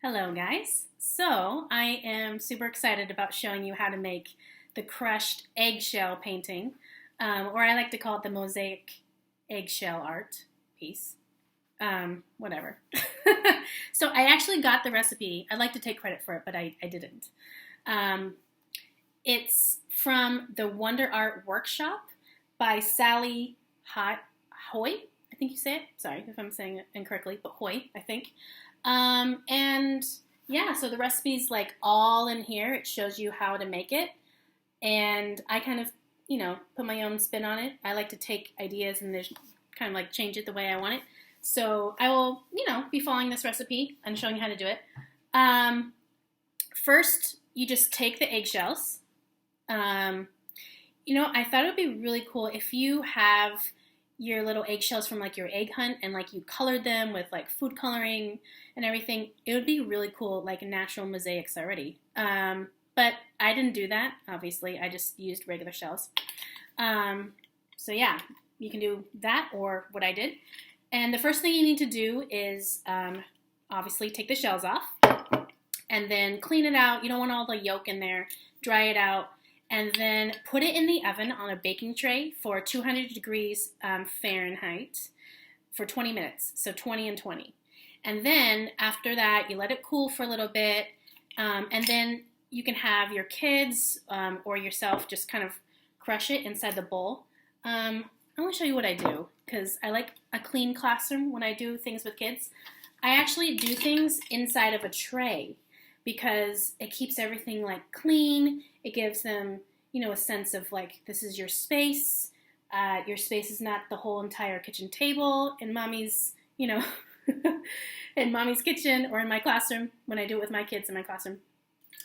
Hello guys. So I am super excited about showing you how to make the crushed eggshell painting, or I like to call it the Mosaic eggshell art piece. Whatever. So I actually got the recipe. I'd like to take credit for it, but I didn't. Um, it's from the Wonder Art Workshop by Sally Hoy. I think you say it. Sorry if I'm saying it incorrectly, but Hoy, I think. And yeah, so the recipe's like all in here. It shows you how to make it. And I kind of, put my own spin on it. I like to take ideas and just kind of like change it the way I want it. So I will, be following this recipe and showing you how to do it. First, you just take the eggshells. I thought it would be really cool if you have your little eggshells from like your egg hunt and like you colored them with like food coloring and everything. It would be really cool, like natural mosaics already. But I didn't do that, obviously. I just used regular shells. So yeah, you can do that or what I did. And the first thing you need to do is obviously take the shells off and then clean it out. You don't want all the yolk in there. Dry it out. And then put it in the oven on a baking tray for 200 degrees Fahrenheit for 20 minutes. So 20 and 20. And then after that, you let it cool for a little bit. And then you can have your kids or yourself just kind of crush it inside the bowl. I want to show you what I do because I like a clean classroom when I do things with kids. I actually do things inside of a tray because it keeps everything like clean. It gives them, a sense of like, this is your space. Your space is not the whole entire kitchen table in mommy's, in mommy's kitchen or in my classroom when I do it with my kids in my classroom.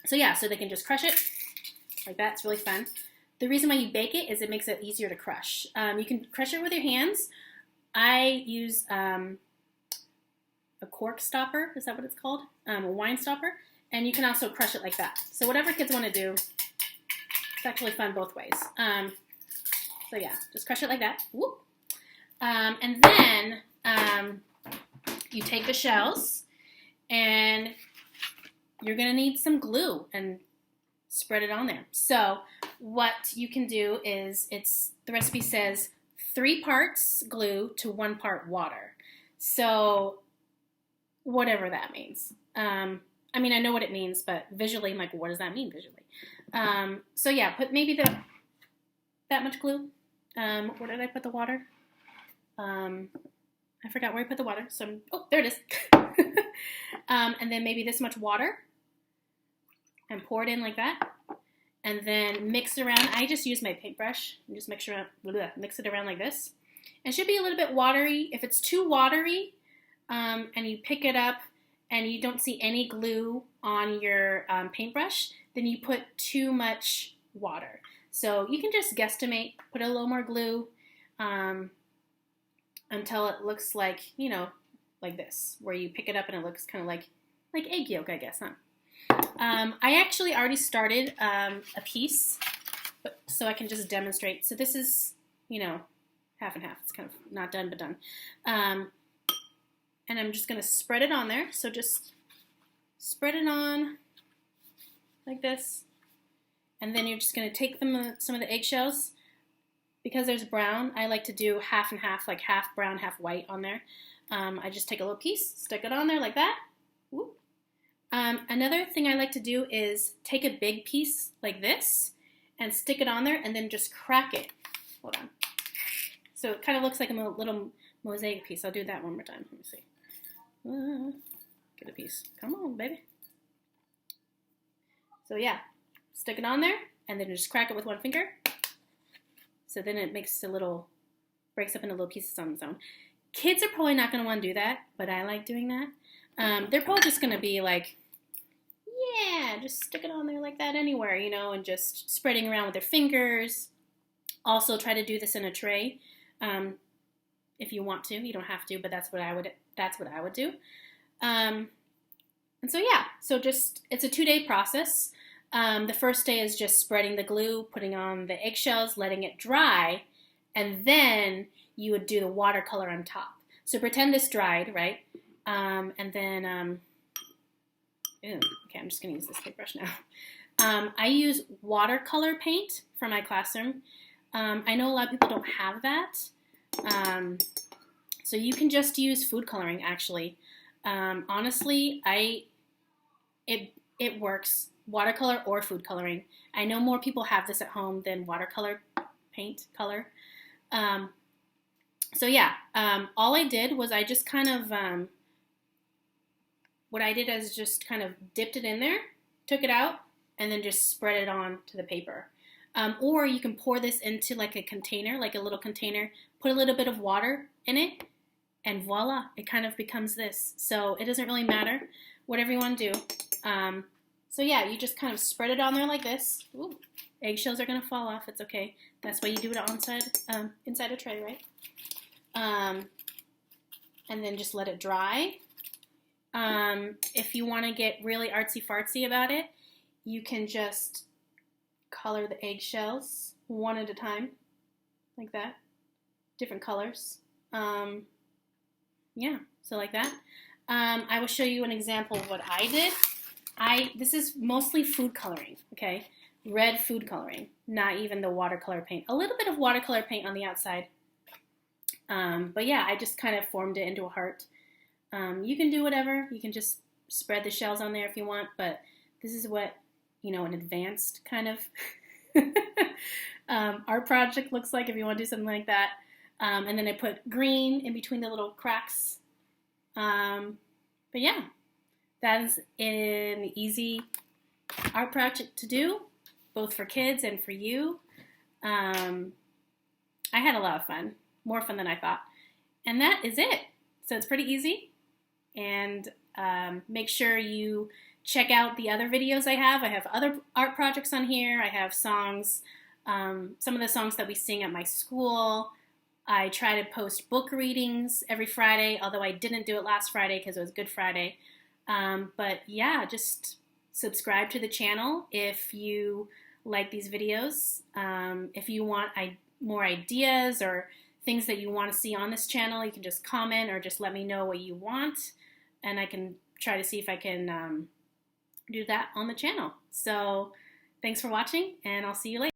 So yeah, so they can just crush it like that. It's really fun. The reason why you bake it is it makes it easier to crush. You can crush it with your hands. I use a cork stopper. Is that what it's called? A wine stopper. And you can also crush it like that. So whatever kids want to do, it's actually fun both ways. So yeah, just crush it like that. Whoop. And then you take the shells and you're going to need some glue and spread it on there. So what you can do is the recipe says 3 parts glue to 1 part water. So whatever that means. I mean, I know what it means, but visually, I'm like, what does that mean visually? So yeah, put maybe that much glue. Where did I put the water? I forgot where I put the water. So, oh, there it is. And then maybe this much water. And pour it in like that. And then mix it around. I just use my paintbrush and just mix it around like this. It should be a little bit watery. If it's too watery, and you pick it up, and you don't see any glue on your paintbrush, then you put too much water. So you can just guesstimate, put a little more glue until it looks like, like this, where you pick it up and it looks kind of like egg yolk, I guess, huh? I actually already started a piece, so I can just demonstrate. So this is, half and half. It's kind of not done, but done. And I'm just going to spread it on there. So just spread it on like this. And then you're just going to take some of the eggshells. Because there's brown, I like to do half and half, like half brown, half white on there. I just take a little piece, stick it on there like that. Whoop. Another thing I like to do is take a big piece like this and stick it on there and then just crack it. Hold on. So it kind of looks like a little mosaic piece. I'll do that one more time. Let me see. Get a piece. Come on, baby. So yeah, stick it on there and then just crack it with one finger. So then it breaks up into little pieces on its own. Kids are probably not going to want to do that, but I like doing that. They're probably just going to be like, yeah, just stick it on there like that anywhere, and just spreading around with their fingers. Also try to do this in a tray. If you want to, you don't have to, but that's what I would do. And so yeah, it's a 2-day process. The first day is just spreading the glue, putting on the eggshells, letting it dry, and then you would do the watercolor on top. So pretend this dried, right? And then Ew, okay, I'm just going to use this paintbrush now. I use watercolor paint for my classroom. I know a lot of people don't have that. So you can just use food coloring, actually. Honestly, it works, watercolor or food coloring. I know more people have this at home than watercolor paint color. So yeah, all I did was I just kind of, what I did is just kind of dipped it in there, took it out, and then just spread it on to the paper. Or you can pour this into like a container, like a little container, put a little bit of water in it, and voila, it kind of becomes this. So it doesn't really matter, whatever you want to do. So yeah, you just kind of spread it on there like this. Ooh, eggshells are gonna fall off, it's okay. That's why you do it inside a tray, right? And then just let it dry. If you want to get really artsy-fartsy about it, you can just color the eggshells one at a time, like that. Different colors. Yeah, so like that. I will show you an example of what I did. This is mostly food coloring, okay? Red food coloring, not even the watercolor paint. A little bit of watercolor paint on the outside. But yeah, I just kind of formed it into a heart. You can do whatever. You can just spread the shells on there if you want, but this is what, an advanced kind of art project looks like if you want to do something like that. And then I put green in between the little cracks. But yeah, that is an easy art project to do, both for kids and for you. I had a lot of fun, more fun than I thought. And that is it. So it's pretty easy. And make sure you check out the other videos I have. I have other art projects on here. I have songs, some of the songs that we sing at my school. I try to post book readings every Friday, although I didn't do it last Friday because it was Good Friday. But yeah, just subscribe to the channel if you like these videos. If you want more ideas or things that you want to see on this channel, you can just comment or just let me know what you want, and I can try to see if I can do that on the channel. So thanks for watching, and I'll see you later.